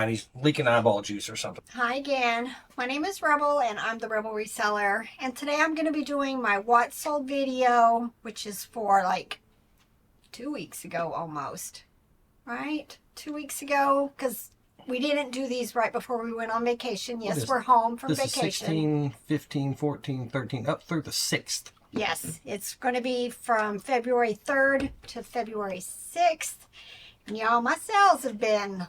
And he's leaking eyeball juice or something. Hi again. My name is Rebel and I'm the Rebel Reseller. And today I'm going to be doing my what sold video, which is for like 2 weeks ago almost. Right? 2 weeks ago, because we didn't do these right before we went on vacation. Yes, we're home from vacation. This is 16, 15, 14, 13, up through the 6th. Yes, it's going to be from February 3rd to February 6th. And y'all, my sales have been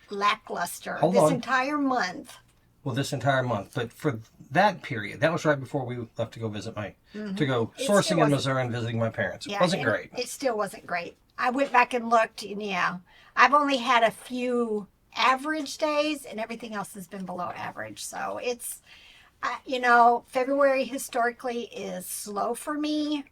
lackluster this entire month. Well, this entire month, but for that period, that was right before we left to go visit to go sourcing in Missouri and visiting my parents. It wasn't great. It still wasn't great. I went back and looked, and yeah, I've only had a few average days, and everything else has been below average. So it's, February historically is slow for me.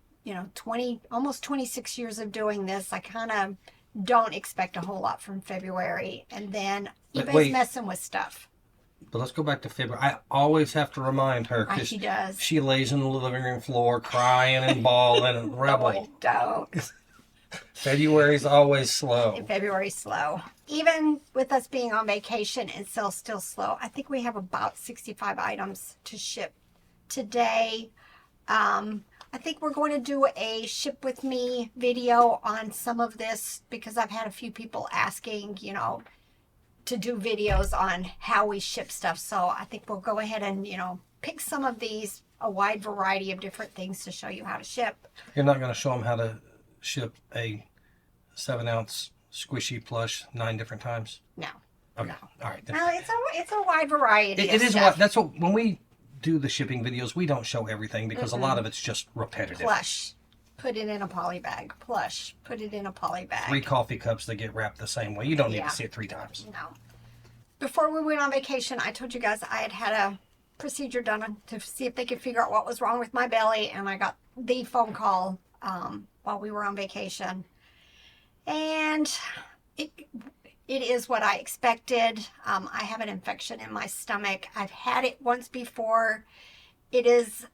20, almost 26 years of doing this, I kind of don't expect a whole lot from February. And then eBay's messing with stuff. But let's go back to February. I always have to remind her because she does. She lays on the living room floor crying and bawling and Rebel. Don't. February's always slow. February's slow. Even with us being on vacation and sales still slow, I think we have about 65 items to ship today. I think we're going to do a ship with me video on some of this because I've had a few people asking, to do videos on how we ship stuff. So I think we'll go ahead and, pick some of these, a wide variety of different things to show you how to ship. You're not going to show them how to ship a 7-ounce squishy plush 9 different times? No. Okay. No. All right. No, it's a wide variety. It is what that's what when we do the shipping videos, we don't show everything because a lot of it's just repetitive. Plush. Put it in a poly bag. Plush. Put it in a poly bag. 3 coffee cups that get wrapped the same way. You don't need to see it 3 times. No. Before we went on vacation, I told you guys I had a procedure done to see if they could figure out what was wrong with my belly, and I got the phone call while we were on vacation. And it is what I expected. I have an infection in my stomach. I've had it once before. It is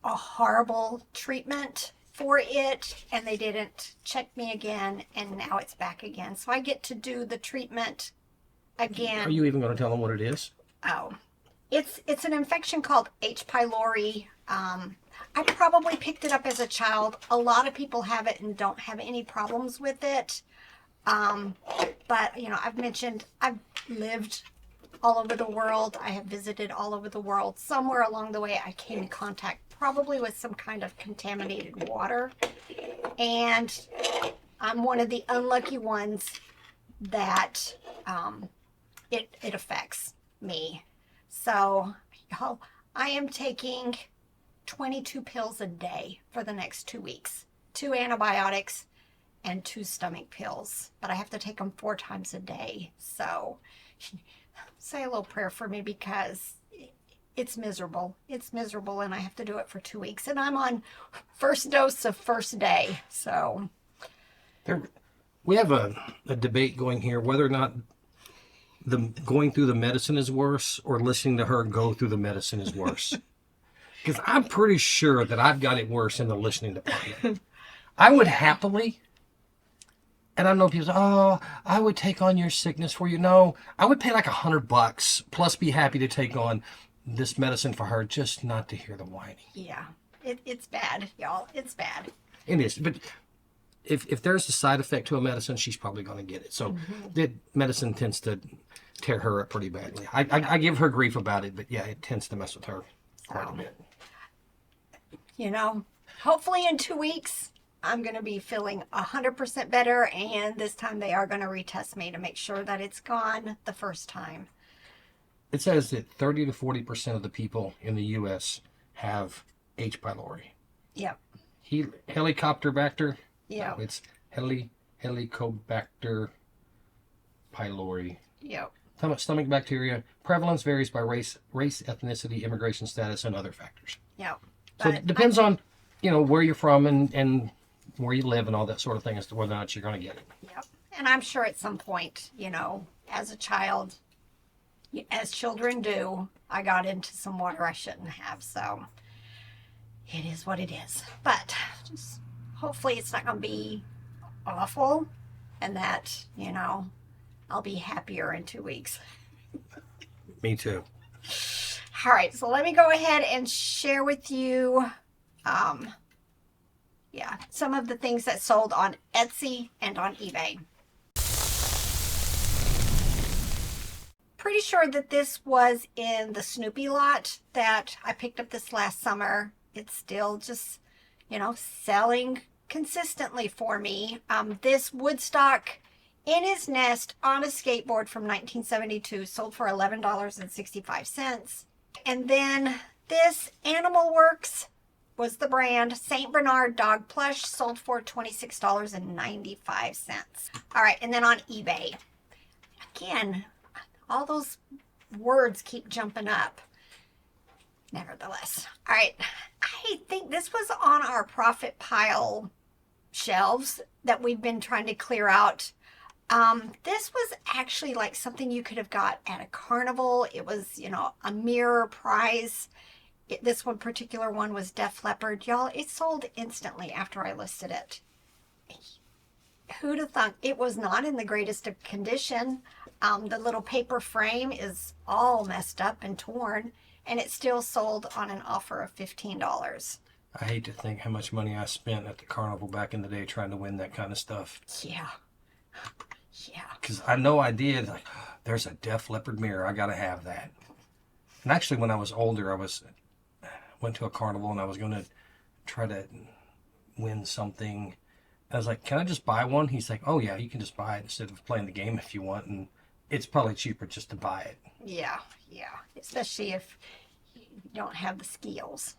a horrible treatment for it, and they didn't check me again, and now it's back again. So I get to do the treatment again. Are you even going to tell them what it is? Oh, it's an infection called H. pylori. I probably picked it up as a child. A lot of people have it and don't have any problems with it. But, I've lived all over the world. I have visited all over the world. Somewhere along the way, I came in contact probably with some kind of contaminated water. And I'm one of the unlucky ones that it affects me. So, y'all, I am taking 22 pills a day for the next 2 weeks. 2 antibiotics and 2 stomach pills. But I have to take them 4 times a day. So say a little prayer for me because it's miserable. It's miserable, and I have to do it for 2 weeks. And I'm on first dose of first day. So we have a debate going here whether or not going through the medicine is worse or listening to her go through the medicine is worse. Because I'm pretty sure that I've got it worse in the listening department. I would happily, and I know people say, oh, I would take on your sickness for you. No, I would pay like $100 plus be happy to take on this medicine for her just not to hear the whining. Yeah, it's bad, y'all. It's bad. It is. But if there's a side effect to a medicine, she's probably going to get it. So the medicine tends to tear her up pretty badly. I give her grief about it, but yeah, it tends to mess with her quite a bit. Hopefully in 2 weeks, I'm going to be feeling 100% better, and this time they are going to retest me to make sure that it's gone the first time. It says that 30 to 40% of the people in the U.S. have H. pylori. Yep. Helicobacter? Yep. No, it's Helicobacter pylori. Yep. Stomach bacteria. Prevalence varies by race, ethnicity, immigration status, and other factors. Yep. So it depends on, where you're from and where you live and all that sort of thing as to whether or not you're going to get it. Yep. And I'm sure at some point, as a child, as children do, I got into some water I shouldn't have. So it is what it is. But just hopefully it's not going to be awful and that, I'll be happier in 2 weeks. Me too. All right, so let me go ahead and share with you some of the things that sold on Etsy and on eBay. Pretty sure that this was in the Snoopy lot that I picked up this last summer. It's still just, selling consistently for me. This Woodstock in his nest on a skateboard from 1972 sold for $11.65. And then this Animal Works was the brand. St. Bernard dog plush sold for $26.95. All right, and then on eBay. Again, all those words keep jumping up. Nevertheless. All right, I think this was on our profit pile shelves that we've been trying to clear out. This was actually like something you could have got at a carnival. It was, a mirror prize. This one particular one was Def Leppard. Y'all, it sold instantly after I listed it. Who'd have thunk? It was not in the greatest of condition. The little paper frame is all messed up and torn, and it still sold on an offer of $15. I hate to think how much money I spent at the carnival back in the day trying to win that kind of stuff. Yeah. Because I know I did. Like, there's a Def Leppard mirror. I got to have that. And actually, when I was older, went to a carnival and I was going to try to win something. I was like, can I just buy one? He's like, oh yeah, you can just buy it instead of playing the game if you want. And it's probably cheaper just to buy it. Yeah. Especially if you don't have the skills.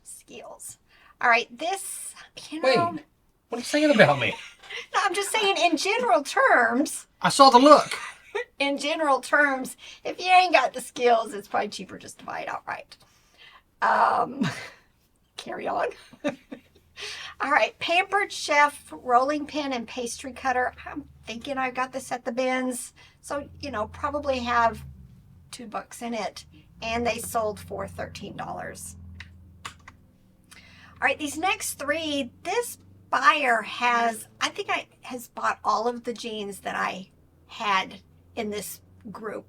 All right, this, Wait, what are you saying about me? No, I'm just saying in general terms. I saw the look. In general terms, if you ain't got the skills, it's probably cheaper just to buy it outright. Carry on. All right, Pampered Chef rolling pin and pastry cutter. I'm thinking I got this at the bins, so probably have $2 in it, and they sold for $13. All right, these next three, this buyer has bought all of the jeans that I had in this group.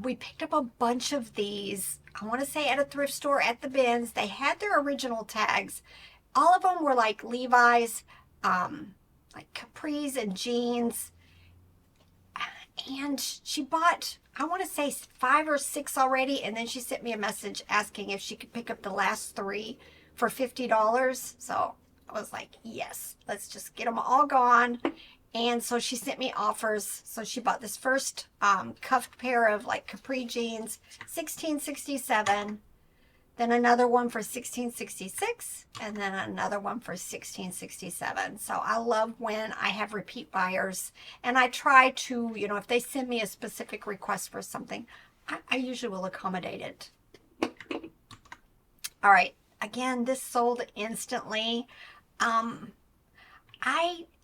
We picked up a bunch of these, I want to say at a thrift store at the bins. They had their original tags. All of them were like Levi's, like capris and jeans. And she bought, I want to say 5 or 6 already. And then she sent me a message asking if she could pick up the last 3 for $50. So I was like, yes, let's just get them all gone. And so she sent me offers. So she bought this first cuffed pair of like capri jeans, $16.67. Then another one for $16.66, and then another one for $16.67. So I love when I have repeat buyers, and I try to, if they send me a specific request for something, I usually will accommodate it. All right, again, this sold instantly.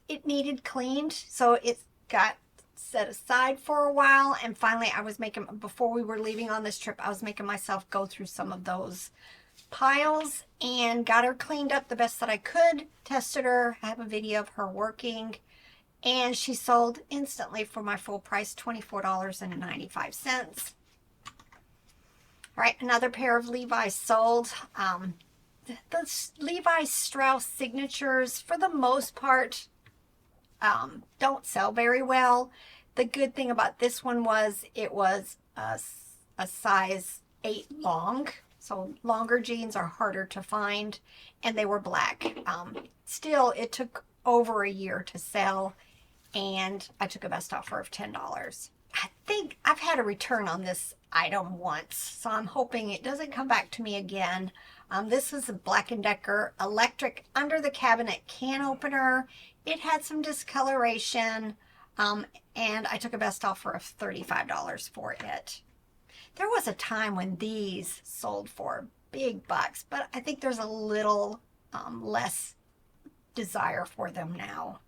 It needed cleaned, so it got set aside for a while, and finally before we were leaving on this trip, I was making myself go through some of those piles and got her cleaned up the best that I could, tested her, I have a video of her working, and she sold instantly for my full price, $24.95. All right, another pair of Levi's sold. The Levi Strauss signatures, for the most part, don't sell very well. The good thing about this one was it was a size 8 long, so longer jeans are harder to find, and they were black. Still, it took over a year to sell, and I took a best offer of $10. I think I've had a return on this item once, so I'm hoping it doesn't come back to me again. This is a Black & Decker electric under the cabinet can opener. It had some discoloration, and I took a best offer of $35 for it. There was a time when these sold for big bucks, but I think there's a little less desire for them now.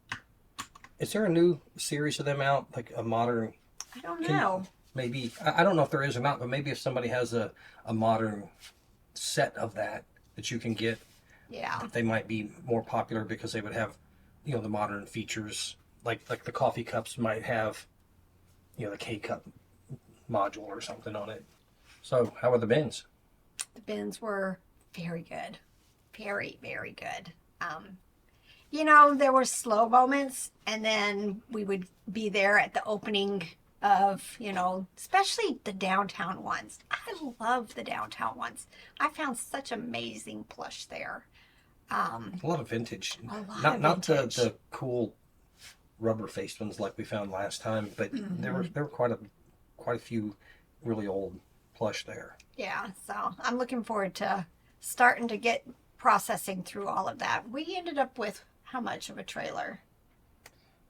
Is there a new series of them out, like a modern? I don't know. Maybe, I don't know if there is or not, but maybe if somebody has a modern set of that you can get, yeah, they might be more popular because they would have, the modern features, like the coffee cups might have, the K-cup module or something on it. So how were the bins? The bins were very good. Very, very good. There were slow moments, and then we would be there at the opening of, especially the downtown ones. I love the downtown ones. I found such amazing plush there. A lot of vintage. A lot Not of vintage. the cool rubber faced ones like we found last time, but there were quite a few really old plush there. Yeah, so I'm looking forward to starting to get processing through all of that. We ended up with how much of a trailer?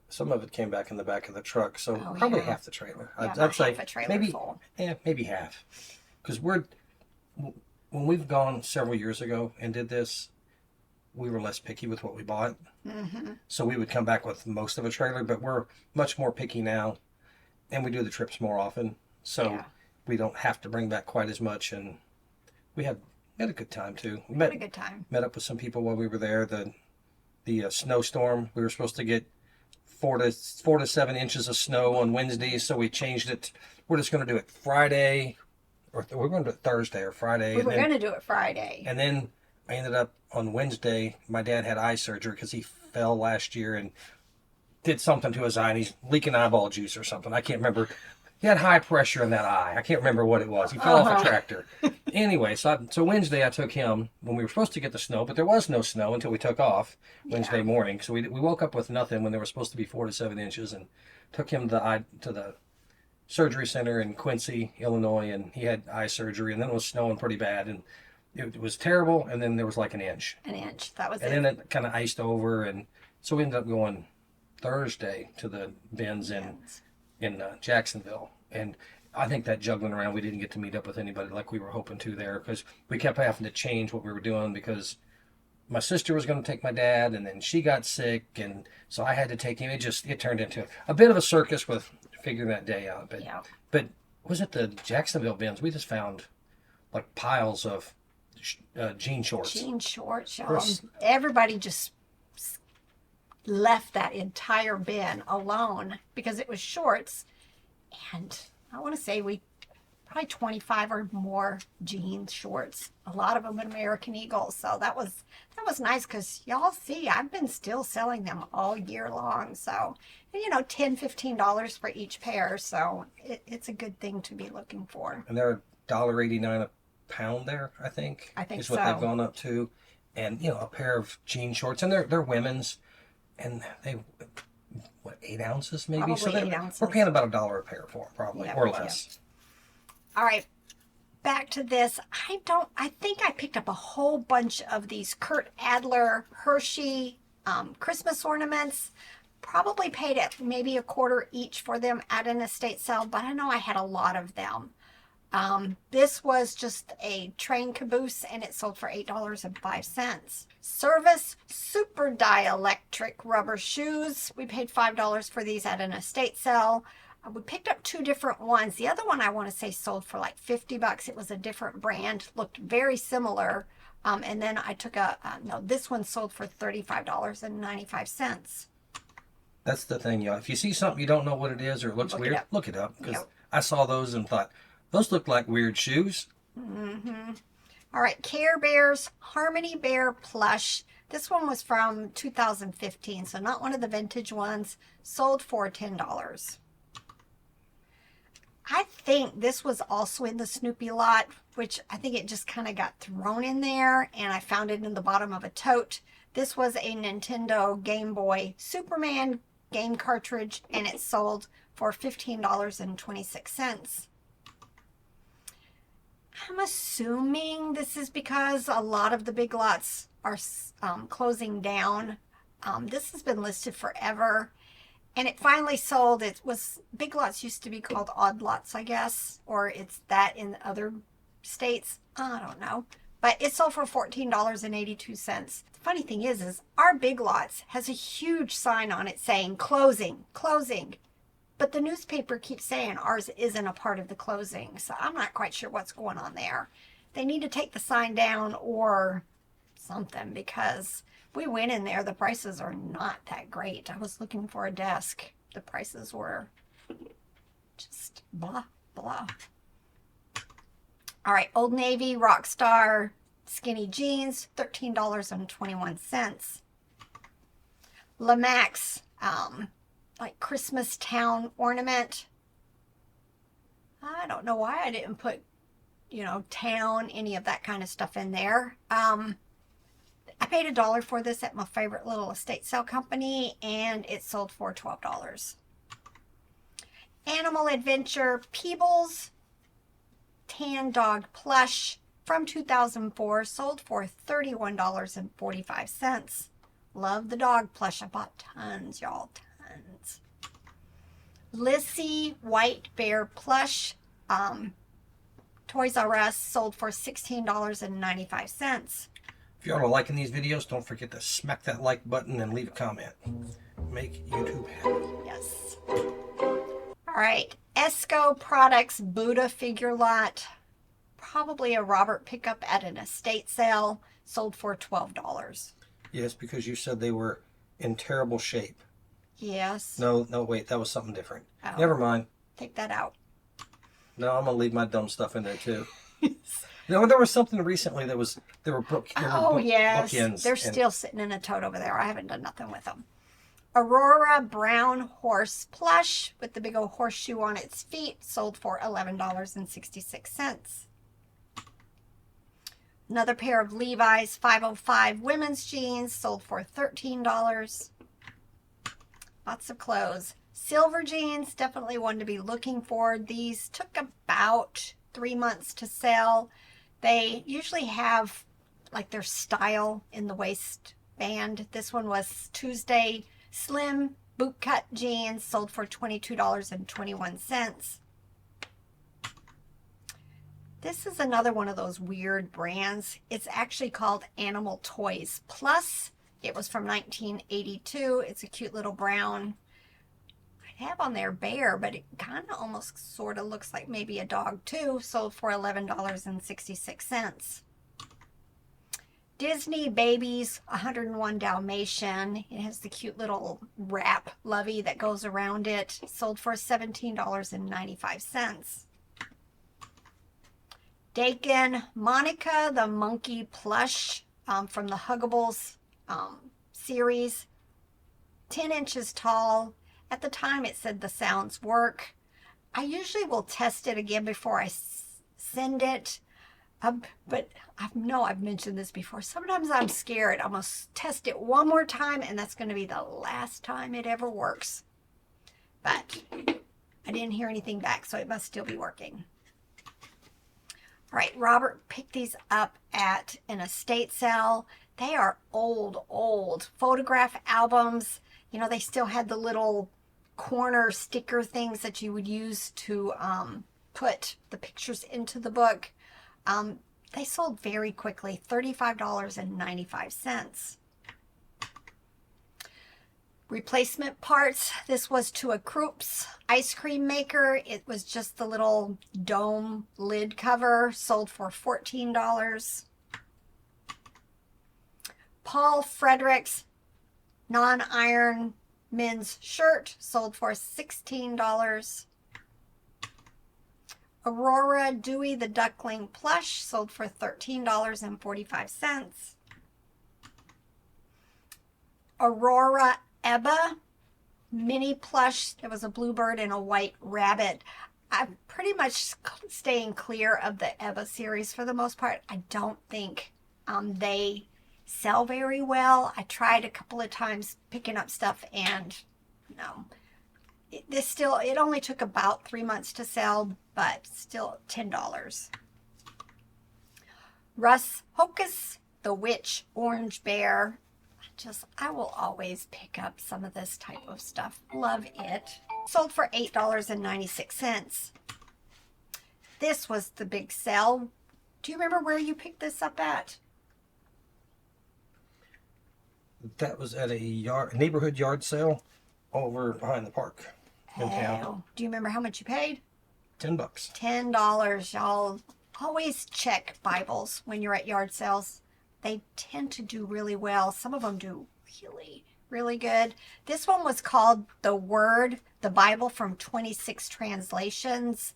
Some of it came back in the back of the truck, so Oh, probably yeah. half the trailer. Yeah, I'd about say half a trailer maybe, full. maybe half. Because when we've gone several years ago and did this, we were less picky with what we bought. Mm-hmm. So we would come back with most of a trailer, but we're much more picky now, and we do the trips more often. So Yeah. we don't have to bring back quite as much, and we had a good time too. We Had a good time. met up with some people while we were there. The snowstorm, we were supposed to get 4 to 7 inches of snow on Wednesday, so we changed it. We're just going to do it Friday, or we're going to do it Thursday or Friday. We were going to do it Friday. And then I ended up on Wednesday. My dad had eye surgery because he fell last year and did something to his eye, and he's leaking eyeball juice or something. I can't remember. He had high pressure in that eye. I can't remember what it was. He fell off a tractor. Anyway, so Wednesday I took him when we were supposed to get the snow, but there was no snow until we took off Wednesday morning. So we woke up with nothing when there was supposed to be 4 to 7 inches, and took him to the surgery center in Quincy, Illinois, and he had eye surgery, and then it was snowing pretty bad, and it was terrible, and then there was like an inch. An inch. That was it. And then it kind of iced over, and so we ended up going Thursday to the bins in Jacksonville. And I think that juggling around, we didn't get to meet up with anybody like we were hoping to there, because we kept having to change what we were doing because my sister was going to take my dad, and then she got sick, and so I had to take him. It turned into a bit of a circus with figuring that day out. But was it the Jacksonville bins? We just found like piles of jean shorts. Jean shorts, y'all. Everybody just left that entire bin alone because it was shorts. And I want to say we probably 25 or more jeans shorts, a lot of them American Eagles. So that was nice, because y'all see I've been still selling them all year long. So $10-15 for each pair, so it's a good thing to be looking for. And they're $1.89 a pound there, I think is what they've gone up to. And a pair of jean shorts, and they're women's, and they 8 ounces maybe. Probably so 8 ounces. We're paying about $1 a pair for them, probably, or less. All right, back to this. I think I picked up a whole bunch of these Kurt Adler Hershey Christmas ornaments. Probably paid at maybe $0.25 each for them at an estate sale, but I know I had a lot of them. This was just a train caboose, and it sold for $8.05. Service Super Dielectric rubber shoes. We paid $5 for these at an estate sale. We picked up 2 different ones. The other one I want to say sold for like $50. It was a different brand, looked very similar. And then I took this one sold for $35.95. That's the thing, y'all. If you see something you don't know what it is or it looks weird, look it up. Because I saw those and thought, those look like weird shoes. Mm-hmm. All right, Care Bears Harmony Bear Plush. This one was from 2015, so not one of the vintage ones. Sold for $10. I think this was also in the Snoopy lot, which I think it just kind of got thrown in there, and I found it in the bottom of a tote. This was a Nintendo Game Boy Superman game cartridge, and it sold for $15.26. I'm assuming this is because a lot of the big lots are closing down. This has been listed forever, and it finally sold. It was, big lots used to be called odd lots, I guess, or it's that in other states. I don't know. But it sold for $14.82. The funny thing is our Big Lots has a huge sign on it saying closing, closing. But the newspaper keeps saying ours isn't a part of the closing. So I'm not quite sure what's going on there. They need to take the sign down or something, because we went in there. The prices are not that great. I was looking for a desk. The prices were Just blah, blah. All right, Old Navy Rockstar skinny jeans, $13.21. Lamax, like Christmas town ornament. I don't know why I didn't put, you know, town, any of that kind of stuff in there. I paid $1 for this at my favorite little estate sale company, and it sold for $12. Animal Adventure Peebles tan dog plush from 2004 sold for $31.45. Love the dog plush. I bought tons, y'all, tons. Lissy white bear plush, Toys R Us, sold for $16.95. If y'all are liking these videos, don't forget to smack that like button and leave a comment. Make YouTube happy. Yes. All right, Esco Products Buddha figure lot. Probably a Robert pickup at an estate sale. Sold for $12. Yes, because you said they were in terrible shape. Yes. No, wait, that was something different. Oh. Never mind. Take that out. No, I'm gonna leave my dumb stuff in there too. No, there was something recently that was Yes, bookends, they're still sitting in a tote over there. I haven't done nothing with them. Aurora brown horse plush with the big old horseshoe on its feet sold for $11.66. Another pair of Levi's 505 women's jeans sold for $13. Lots of clothes. Silver jeans, definitely one to be looking for. These took about 3 months to sell. They usually have like their style in the waistband. This one was Tuesday slim bootcut jeans, sold for $22.21. This is another one of those weird brands. It's actually called Animal Toys Plus. It was from 1982. It's a cute little brown. I have on there bear, but it kind of almost sort of looks like maybe a dog too. Sold for $11.66. Disney Babies 101 Dalmatian. It has the cute little wrap lovey that goes around it. Sold for $17.95. Dakin Monica, the monkey plush from the Huggables series. 10 inches tall. At the time it said the sounds work. I usually will test it again before I send it. But I know I've mentioned this before. Sometimes I'm scared. I'm going to test it one more time, and that's going to be the last time it ever works. But I didn't hear anything back, so it must still be working. All right, Robert picked these up at an estate sale. They are old photograph albums. You know, they still had the little corner sticker things that you would use to put the pictures into the book. They sold very quickly, $35.95. Replacement parts. This was to a Krups ice cream maker. It was just the little dome lid cover, sold for $14. Paul Frederick's non-iron men's shirt, sold for $16. Aurora Dewey the Duckling plush, sold for $13.45. Aurora Ebba mini plush. There was a bluebird and a white rabbit. I'm pretty much staying clear of the Ebba series for the most part. I don't think they sell very well. I tried a couple of times picking up stuff, and no. It only took about 3 months to sell, but still $10. Russ Hocus, the Witch Orange Bear. I will always pick up some of this type of stuff. Love it. Sold for $8.96. This was the big sale. Do you remember where you picked this up at? That was at a neighborhood yard sale over behind the park in town. Do you remember how much you paid? $10. $10, y'all. Always check Bibles when you're at yard sales. They tend to do really well. Some of them do really, really good. This one was called The Word, the Bible from 26 translations.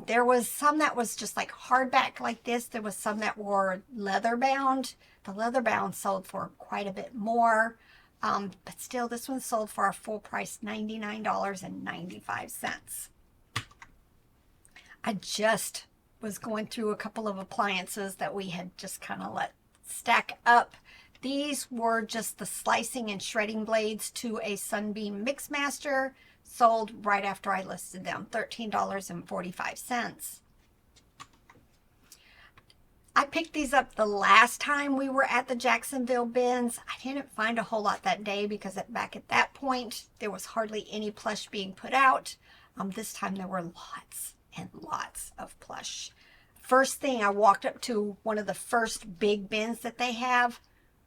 There was some that was just like hardback like this. There was some that were leather bound. The leather bound sold for quite a bit more. But still, this one sold for a full price, $99.95. I just was going through a couple of appliances that we had just kind of let stack up. These were just the slicing and shredding blades to a Sunbeam Mixmaster, sold right after I listed them, $13.45. I picked these up the last time we were at the Jacksonville bins. I didn't find a whole lot that day because back at that point, there was hardly any plush being put out. This time there were lots and lots of plush. First thing, I walked up to one of the first big bins that they have.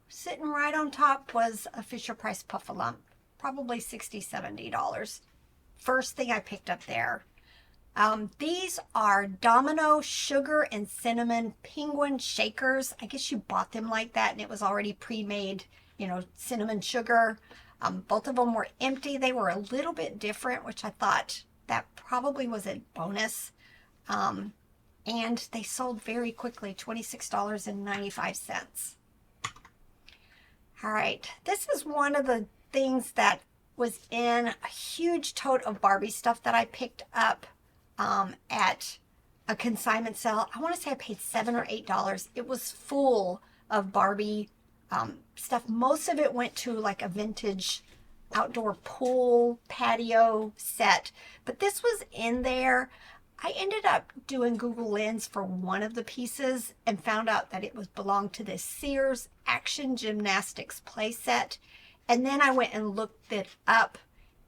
Sitting right on top was a Fisher-Price Puff-A-Lump, probably $60, $70. First thing I picked up there. These are Domino Sugar and Cinnamon Penguin Shakers. I guess you bought them like that and it was already pre-made, you know, cinnamon sugar. Both of them were empty. They were a little bit different, which I thought that probably was a bonus. And they sold very quickly, $26.95. All right, this is one of the things that was in a huge tote of Barbie stuff that I picked up at a consignment sale. I want to say I paid $7 or $8. It was full of Barbie stuff. Most of it went to like a vintage outdoor pool patio set, but this was in there. I ended up doing Google Lens for one of the pieces and found out that it belonged to this Sears Action Gymnastics play set. And then I went and looked it up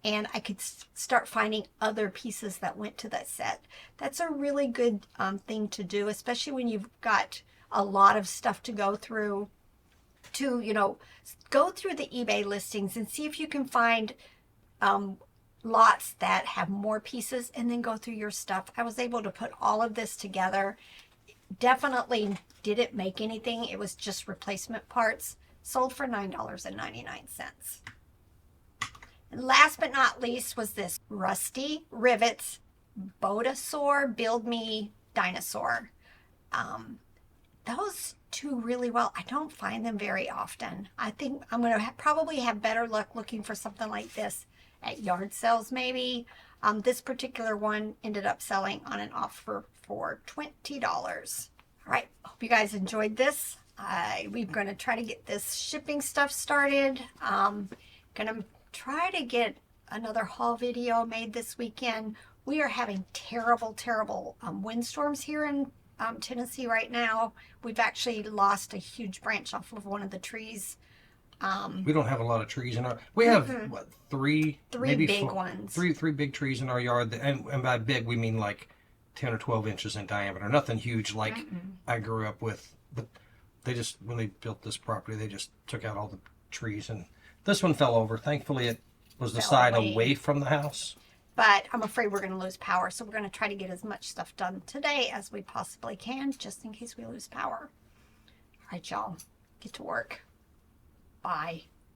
and I could start finding other pieces that went to that set. That's a really good thing to do, especially when you've got a lot of stuff to go through, to, you know, go through the eBay listings and see if you can find lots that have more pieces and then go through your stuff. I was able to put all of this together. Definitely didn't make anything. It was just replacement parts. Sold for $9.99. And last but not least was this Rusty Rivets Bodasaur Build Me Dinosaur. Those do really well. I don't find them very often. I think I'm going to probably have better luck looking for something like this at yard sales maybe. This particular one ended up selling on an offer for $20. All right, hope you guys enjoyed this. We're going to try to get this shipping stuff started. Going to try to get another haul video made this weekend. We are having terrible windstorms here in Tennessee right now. We've actually lost a huge branch off of one of the trees. We don't have a lot of trees in our. We have what, three maybe big ones. Three big trees in our yard, and by big we mean like 10 or 12 inches in diameter. Nothing huge like I grew up with. But they just, when they built this property, they just took out all the trees, and this one fell over. Thankfully, it was the side away from the house. But I'm afraid we're going to lose power, so we're going to try to get as much stuff done today as we possibly can, just in case we lose power. All right, y'all, get to work. Bye.